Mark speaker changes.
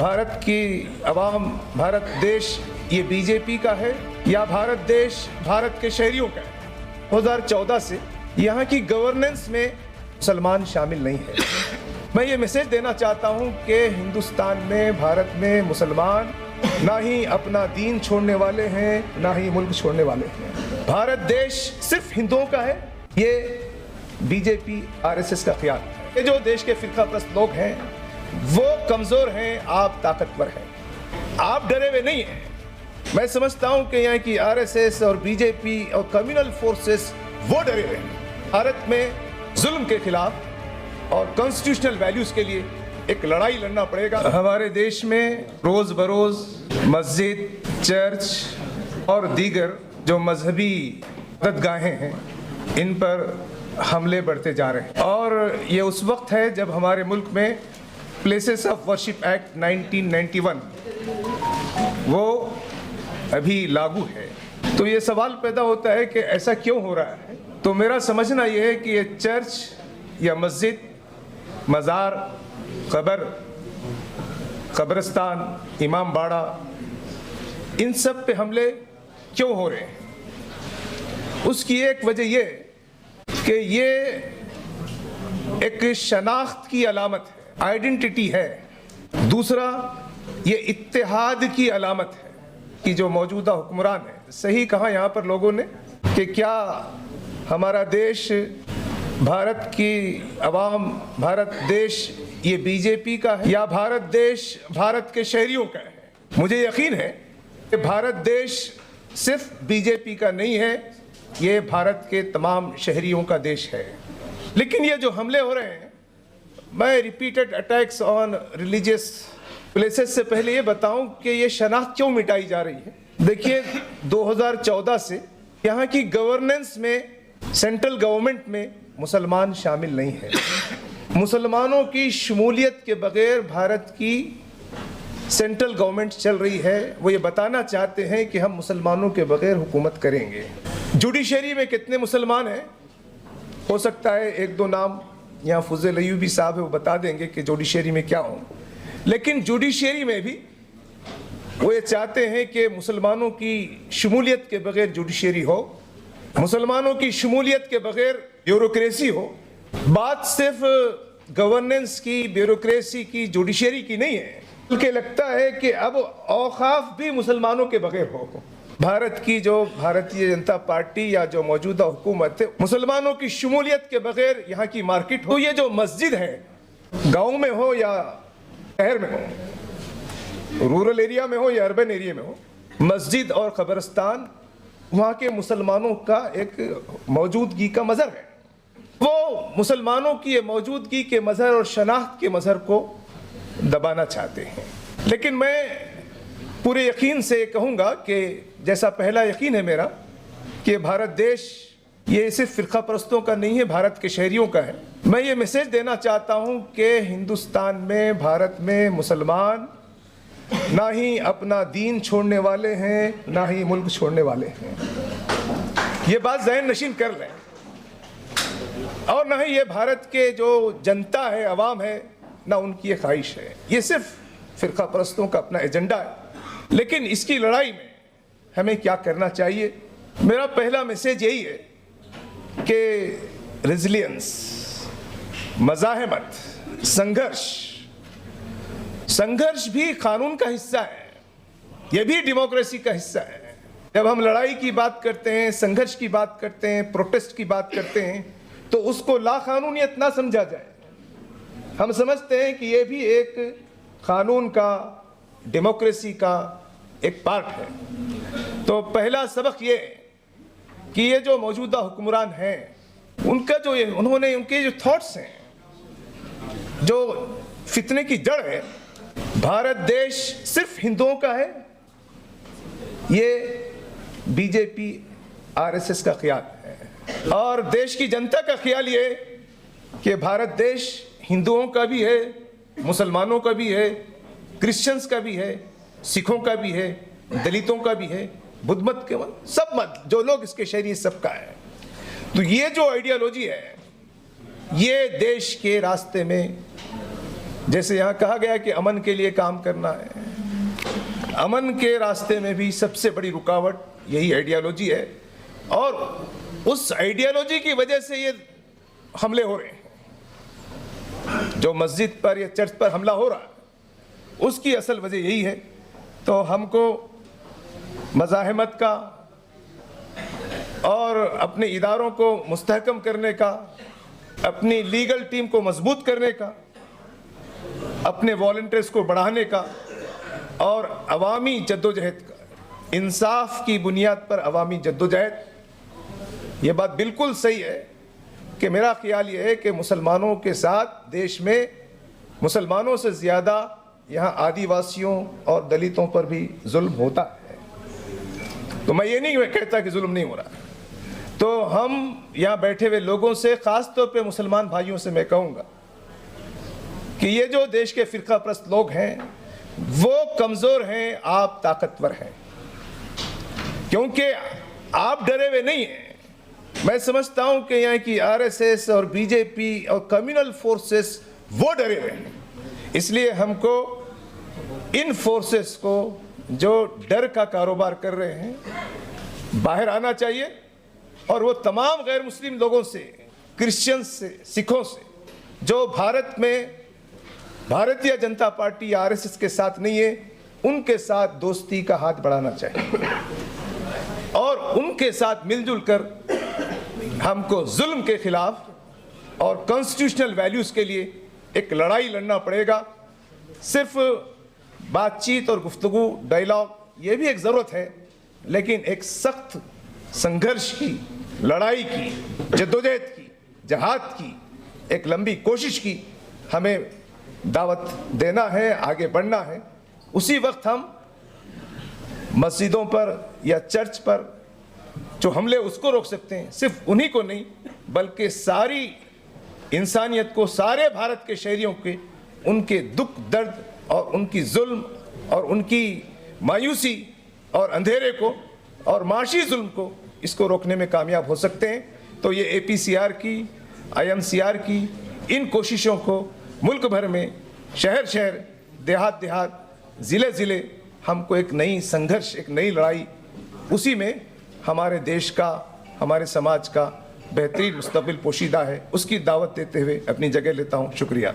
Speaker 1: भारत की आवाम, भारत देश ये बीजेपी का है या भारत देश भारत के शहरियों का है। 2014 से यहाँ की गवर्नेंस में मुसलमान शामिल नहीं है। मैं ये मैसेज देना चाहता हूँ कि हिंदुस्तान में, भारत में मुसलमान ना ही अपना दीन छोड़ने वाले हैं, ना ही मुल्क छोड़ने वाले हैं। भारत देश सिर्फ हिंदुओं का है, ये बीजेपी आरएसएस का ख्याल है। ये जो देश के फिरकाप्रस्त लोग हैं वो कमजोर हैं, आप ताकतवर हैं, आप डरे हुए नहीं हैं। मैं समझता हूं कि यहाँ की आरएसएस और बीजेपी और कम्युनल फोर्सेस वो डरे हुए हैं। भारत में जुल्म के खिलाफ और कॉन्स्टिट्यूशनल वैल्यूज के लिए एक लड़ाई लड़ना पड़ेगा। हमारे देश में रोज बरोज मस्जिद, चर्च और दीगर जो मजहबी इबादतगाहें हैं, इन पर हमले बढ़ते जा रहे हैं और ये उस वक्त है जब हमारे मुल्क में प्लेसेस ऑफ वर्शिप एक्ट 1991 वो अभी लागू है। तो ये सवाल पैदा होता है कि ऐसा क्यों हो रहा है। तो मेरा समझना ये है कि ये चर्च या मस्जिद, मज़ार, कब्रिस्तान, इमाम बाड़ा, इन सब पे हमले क्यों हो रहे हैं। उसकी एक वजह ये कि ये एक शनाख्त की अलामत है, आइडेंटिटी है। दूसरा, ये इत्तेहाद की अलामत है कि जो मौजूदा हुक्मरान है, सही कहा यहाँ पर लोगों ने कि क्या हमारा देश, भारत की आवाम, भारत देश ये बीजेपी का है या भारत देश भारत के शहरियों का है। मुझे यकीन है कि भारत देश सिर्फ बीजेपी का नहीं है, ये भारत के तमाम शहरियों का देश है। लेकिन ये जो हमले हो रहे हैं, मैं repeated attacks on religious places से पहले ये बताऊं कि ये शनाख्त क्यों मिटाई जा रही है। देखिए, 2014 से यहाँ की गवर्नेंस में, सेंट्रल गवर्नमेंट में मुसलमान शामिल नहीं है। मुसलमानों की शमूलियत के बगैर भारत की सेंट्रल गवर्नमेंट चल रही है। वो ये बताना चाहते हैं कि हम मुसलमानों के बगैर हुकूमत करेंगे। जुडिशरी में कितने मुसलमान हैं, हो सकता है एक दो नाम यहाँ फुज़ैल अय्यूबी साहब है, वो बता देंगे कि जुडिशरी में क्या हो। लेकिन जुडिशरी में भी वो ये चाहते हैं कि मुसलमानों की शमूलियत के बगैर जुडिशरी हो, मुसलमानों की शमूलियत के बगैर ब्यूरोक्रेसी हो। बात सिर्फ गवर्नेंस की, ब्यूरोक्रेसी की, जुडिशरी की नहीं है, बल्कि लगता है कि अब औकाफ भी मुसलमानों के बगैर हो। भारत की जो भारतीय जनता पार्टी या जो मौजूदा हुकूमत है, मुसलमानों की शमूलियत के बगैर यहाँ की मार्केट हो। ये जो मस्जिद है, गांव में हो या शहर में हो, रूरल एरिया में हो या अर्बन एरिया में हो, मस्जिद और कब्रिस्तान वहाँ के मुसलमानों का एक मौजूदगी का मज़हर है। वो मुसलमानों की ये मौजूदगी के मज़हर और शनाख्त के मज़हर को दबाना चाहते हैं। लेकिन मैं पूरे यकीन से कहूँगा कि जैसा पहला यकीन है मेरा कि भारत देश ये सिर्फ फ़िरका परस्तों का नहीं है, भारत के शहरियों का है। मैं ये मैसेज देना चाहता हूँ कि हिंदुस्तान में, भारत में मुसलमान ना ही अपना दीन छोड़ने वाले हैं, ना ही मुल्क छोड़ने वाले हैं। ये बात ज़हन नशीन कर लें। और ना ही ये भारत के जो जनता है, अवाम है, ना उनकी ये ख्वाहिश है। ये सिर्फ फ़िरका परस्तों का अपना एजेंडा है। लेकिन इसकी लड़ाई में हमें क्या करना चाहिए। मेरा पहला मैसेज यही है कि रेजिलियंस, मज़ाहमत, संघर्ष भी कानून का हिस्सा है, यह भी डेमोक्रेसी का हिस्सा है। जब हम लड़ाई की बात करते हैं, संघर्ष की बात करते हैं, प्रोटेस्ट की बात करते हैं, तो उसको लाकानूनियत ना समझा जाए। हम समझते हैं कि यह भी एक कानून का, डेमोक्रेसी का एक पार्ट है। तो पहला सबक ये कि ये जो मौजूदा हुक्मरान हैं, उनका जो उन्होंने उनके जो थॉट्स हैं, जो फितने की जड़ है, भारत देश सिर्फ हिंदुओं का है, ये बीजेपी आरएसएस का ख्याल है। और देश की जनता का ख्याल ये कि भारत देश हिंदुओं का भी है, मुसलमानों का भी है, क्रिश्चियंस का भी है, सिखों का भी है, दलितों का भी है, बुद्ध मत के सब मत, जो लोग इसके शहरी, सबका है। तो ये जो आइडियोलॉजी है, ये देश के रास्ते में जैसे यहाँ कहा गया कि अमन के लिए काम करना है, अमन के रास्ते में भी सबसे बड़ी रुकावट यही आइडियोलॉजी है, और उस आइडियोलॉजी की वजह से ये हमले हो रहे हैं। जो मस्जिद पर या चर्च पर हमला हो रहा है उसकी असल वजह यही है। तो हमको मज़ाहमत का और अपने इदारों को मुस्तहकम करने का, अपनी लीगल टीम को मजबूत करने का, अपने वॉलंटियर्स को बढ़ाने का और अवामी जद्दोजहद का, इंसाफ की बुनियाद पर अवामी जद्दोजहद, ये बात बिल्कुल सही है कि मेरा ख्याल ये है कि मुसलमानों के साथ देश में मुसलमानों से ज़्यादा यहाँ आदिवासियों और दलितों पर भी जुल्म होता है। तो मैं ये नहीं कहता कि जुल्म नहीं हो रहा। तो हम यहाँ बैठे हुए लोगों से, ख़ास तौर पे मुसलमान भाइयों से मैं कहूँगा कि ये जो देश के फ़िरका परस्त लोग हैं वो कमज़ोर हैं, आप ताकतवर हैं, क्योंकि आप डरे हुए नहीं हैं। मैं समझता हूँ कि यहाँ की आरएसएस और बीजेपी और कम्युनल फोर्सेस वो डरे हुए हैं। इसलिए हमको इन फोर्सेस को जो डर का कारोबार कर रहे हैं बाहर आना चाहिए, और वो तमाम गैर मुस्लिम लोगों से, क्रिश्चियंस से, सिखों से जो भारत में भारतीय जनता पार्टी आरएसएस के साथ नहीं है, उनके साथ दोस्ती का हाथ बढ़ाना चाहिए और उनके साथ मिलजुल कर हमको जुल्म के खिलाफ और कॉन्स्टिट्यूशनल वैल्यूज़ के लिए एक लड़ाई लड़ना पड़ेगा। सिर्फ बातचीत और गुफ्तगू, डायलॉग ये भी एक ज़रूरत है, लेकिन एक सख्त संघर्ष की, लड़ाई की, जद्दोजहद की, जहाद की, एक लंबी कोशिश की हमें दावत देना है, आगे बढ़ना है। उसी वक्त हम मस्जिदों पर या चर्च पर जो हमले उसको रोक सकते हैं, सिर्फ उन्हीं को नहीं बल्कि सारी इंसानियत को, सारे भारत के शहरियों के, उनके दुख दर्द और उनकी जुल्म और उनकी मायूसी और अंधेरे को और माशी जुल्म को, इसको रोकने में कामयाब हो सकते हैं। तो ये APCR की, IMCR की इन कोशिशों को मुल्क भर में, शहर शहर, देहात देहात, ज़िले ज़िले हमको एक नई संघर्ष, एक नई लड़ाई, उसी में हमारे देश का, हमारे समाज का बेहतरीन मुस्तकबिल पोशीदा है, उसकी दावत देते हुए अपनी जगह लेता हूँ। शुक्रिया।